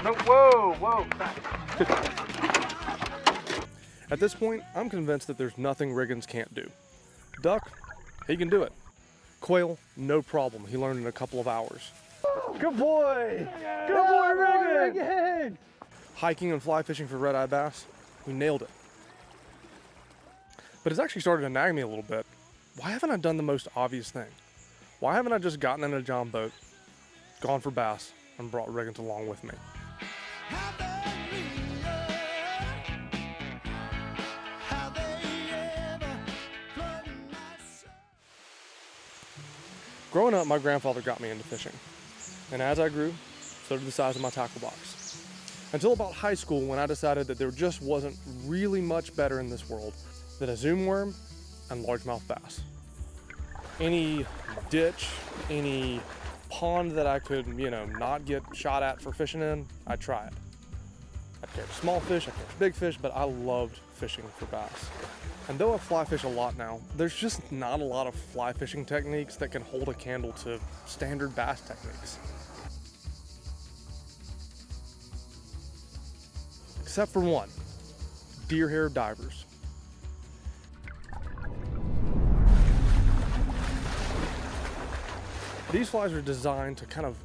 No, whoa, whoa. At this point, I'm convinced that there's nothing Riggins can't do. Duck, he can do it. Quail, no problem. He learned in a couple of hours. Good boy. Good boy, Riggins. Hiking and fly fishing for red-eye bass, we nailed it. But it's actually started to nag me a little bit. Why haven't I done the most obvious thing? Why haven't I just gotten in a John boat, gone for bass, and brought Riggins along with me? Growing up, my grandfather got me into fishing. And as I grew, so did the size of my tackle box. Until about high school, when I decided that there just wasn't really much better in this world than a zoom worm and largemouth bass. Any ditch, any pond that I could, not get shot at for fishing in, I'd try it. I'd catch small fish, I'd catch big fish, but I loved fishing for bass. And though I fly fish a lot now, there's just not a lot of fly fishing techniques that can hold a candle to standard bass techniques. Except for one, deerhair divers. These flies are designed to kind of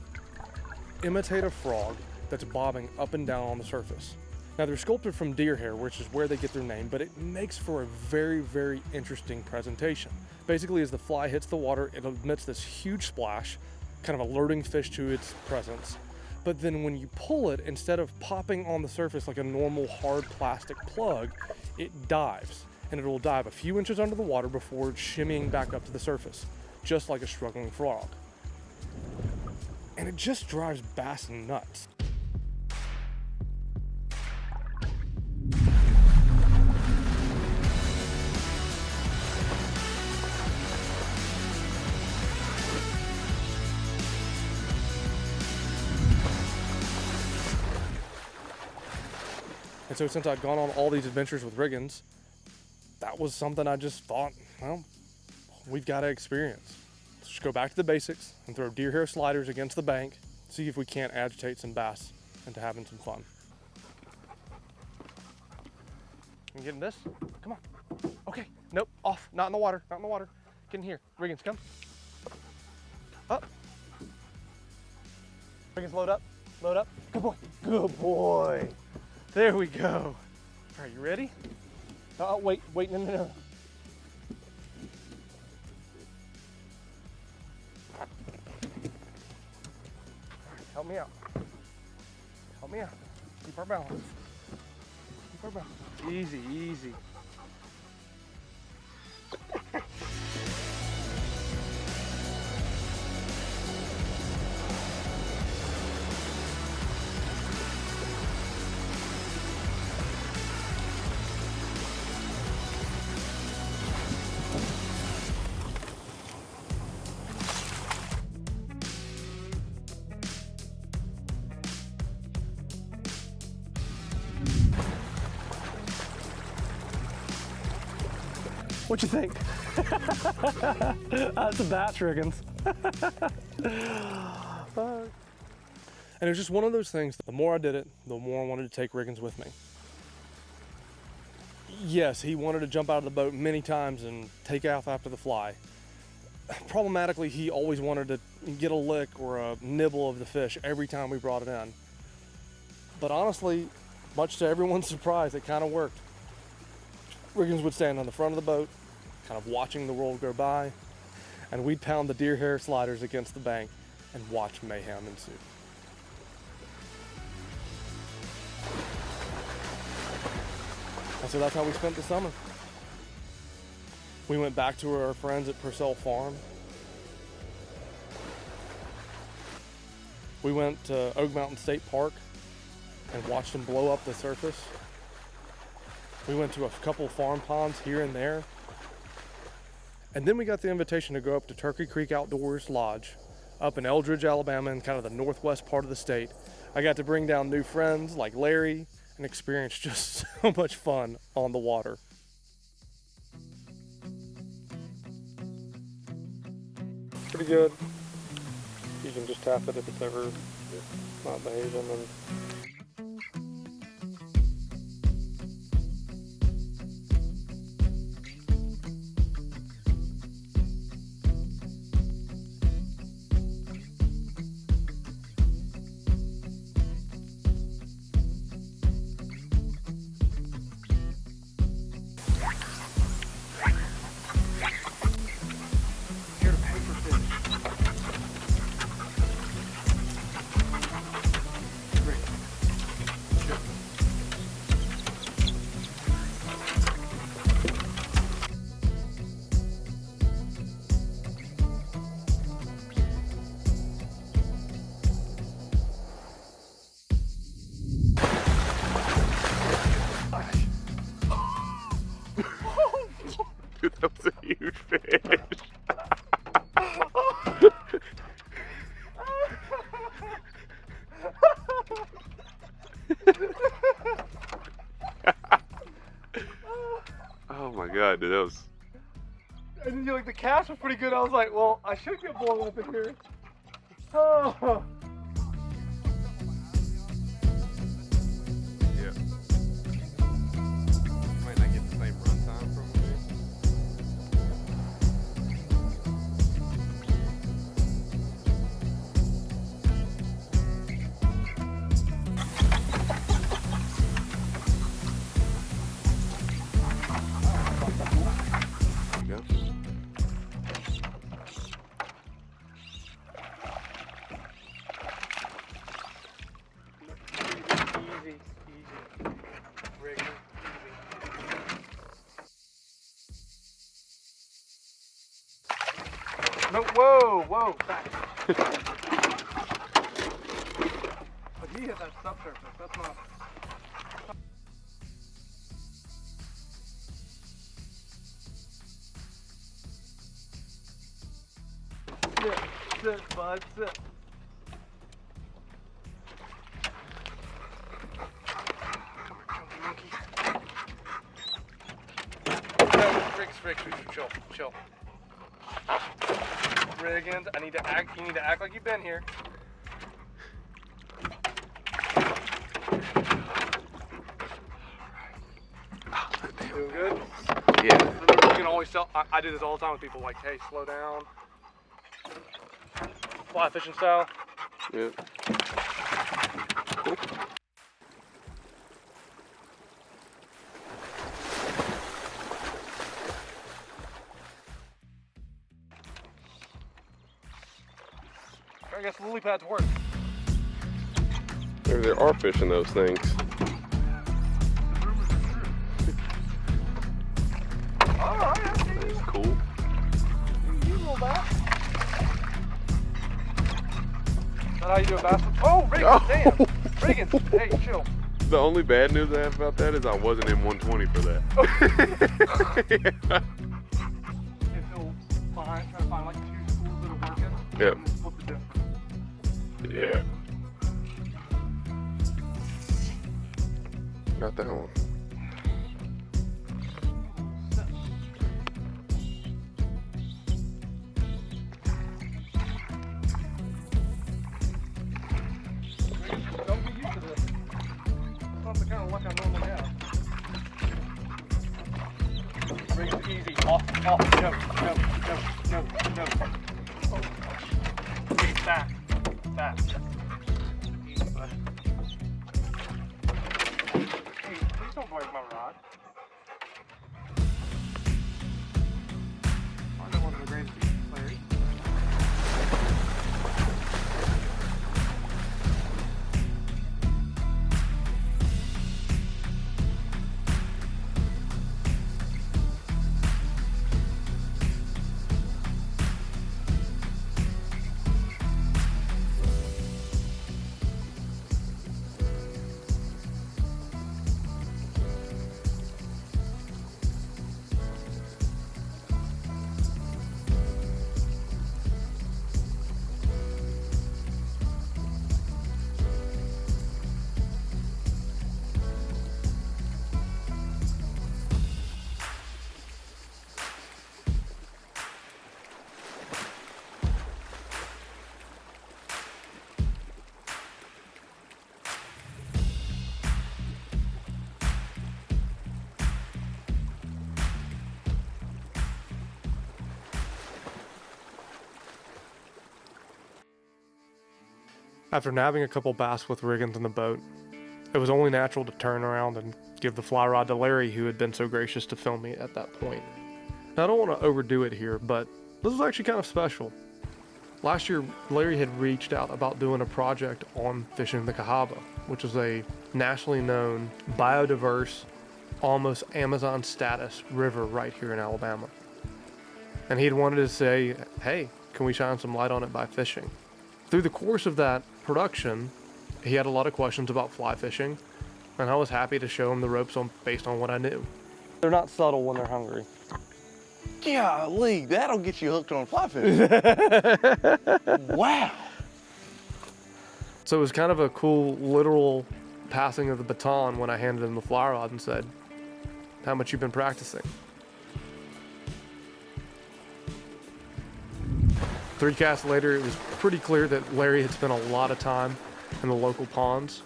imitate a frog that's bobbing up and down on the surface. Now they're sculpted from deer hair, which is where they get their name, but it makes for a very, very interesting presentation. Basically, as the fly hits the water, it emits this huge splash, kind of alerting fish to its presence. But then when you pull it, instead of popping on the surface like a normal hard plastic plug, it dives. And it will dive a few inches under the water before shimmying back up to the surface, just like a struggling frog. And it just drives bass nuts. And so since I'd gone on all these adventures with Riggins, that was something I just thought, well, we've got to experience. Let's just go back to the basics and throw deer hair sliders against the bank, see if we can't agitate some bass into having some fun. You getting this? Come on. Okay, nope, off, not in the water, not in the water. Get in here, Riggins, come. Up. Riggins, load up, load up. Good boy, good boy. There we go. All right, you ready? Oh, wait, no. All right, help me out. Help me out. Keep our balance. Keep our balance. Easy, easy. What you think? That's a batch, Riggins. And it was just one of those things, the more I did it, the more I wanted to take Riggins with me. Yes, he wanted to jump out of the boat many times and take off after the fly. Problematically, he always wanted to get a lick or a nibble of the fish every time we brought it in. But honestly, much to everyone's surprise, it kind of worked. Riggins would stand on the front of the boat, kind of watching the world go by, and we'd pound the deer hair sliders against the bank and watch mayhem ensue. And so that's how we spent the summer. We went back to our friends at Purcell Farm. We went to Oak Mountain State Park and watched them blow up the surface. We went to a couple farm ponds here and there. And then we got the invitation to go up to Turkey Creek Outdoors Lodge up in Eldridge, Alabama, in kind of the northwest part of the state. I got to bring down new friends like Larry and experience just so much fun on the water. Pretty good. You can just tap it if it's ever not behaving. And Dude, that was a huge fish. Oh my god, dude, that was. And then like the cast was pretty good. I was like, well, I should get blown up in here. Oh. Yeah. Might not get the same run time from me. There you go. Easy, easy. Riggins, easy. No, whoa, back. But he hit that subsurface. That's not. Sit, bud, sit. Riggs, chill. Riggins, you need to act like you've been here. Doing good? Yeah. Remember, you can always tell, I do this all the time with people, like, hey, slow down. Fly fishing style. Yeah. Cool. I guess lily pads work. Maybe there are fish in those things. Alright, I see you. That's cool. You little bass. Is that how you do a bass? Oh, Riggins, Oh. damn. Riggins, hey, chill. The only bad news I have about that is I wasn't in 120 for that. Yeah. If you'll try to find like 2 schools that are working. Yep. And then split the difference. Yeah. Got that one. Don't get used to this. It's not the kind of luck I normally have. Riggins, easy. Off. No. Oh. Back. Easy, bud. Hey, please don't break my rod. I'm not one of the greatest players. After nabbing a couple bass with Riggins in the boat, it was only natural to turn around and give the fly rod to Larry, who had been so gracious to film me at that point. Now, I don't want to overdo it here, but this was actually kind of special. Last year, Larry had reached out about doing a project on fishing the Cahaba, which is a nationally known, biodiverse, almost Amazon status river right here in Alabama. And he'd wanted to say, hey, can we shine some light on it by fishing? Through the course of that production, he had a lot of questions about fly fishing, and I was happy to show him the ropes based on what I knew. They're not subtle when they're hungry. Golly, that'll get you hooked on fly fishing. Wow. So it was kind of a cool, literal passing of the baton when I handed him the fly rod and said, how much you been practicing? 3 casts later, it was pretty clear that Larry had spent a lot of time in the local ponds.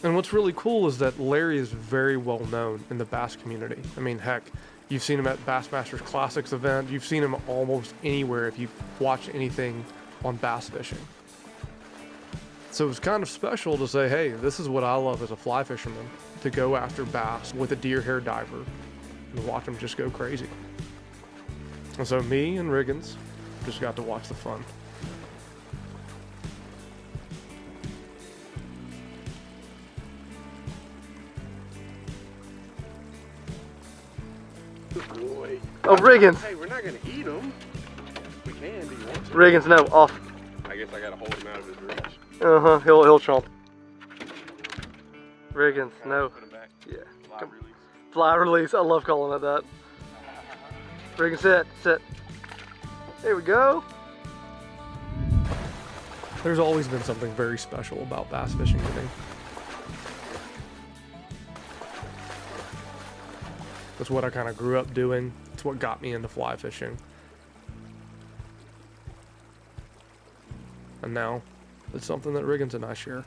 And what's really cool is that Larry is very well known in the bass community. I mean, heck, you've seen him at Bassmasters Classics event. You've seen him almost anywhere if you've watched anything on bass fishing. So it was kind of special to say, hey, this is what I love as a fly fisherman, to go after bass with a deer hair diver and watch them just go crazy. And so me and Riggins just got to watch the fun. Boy. Oh, Riggins. Hey, we're not gonna eat them. We can. Do you want to? Riggins, no, off. I guess I gotta hold him out of his reach. Uh-huh, he'll chomp. Riggins, no. Put him back. Yeah. Live Come. release. Fly release, I love calling it that. Riggins, sit. There we go. There's always been something very special about bass fishing to me. That's what I kind of grew up doing. It's what got me into fly fishing. And now, it's something that Riggins and I share.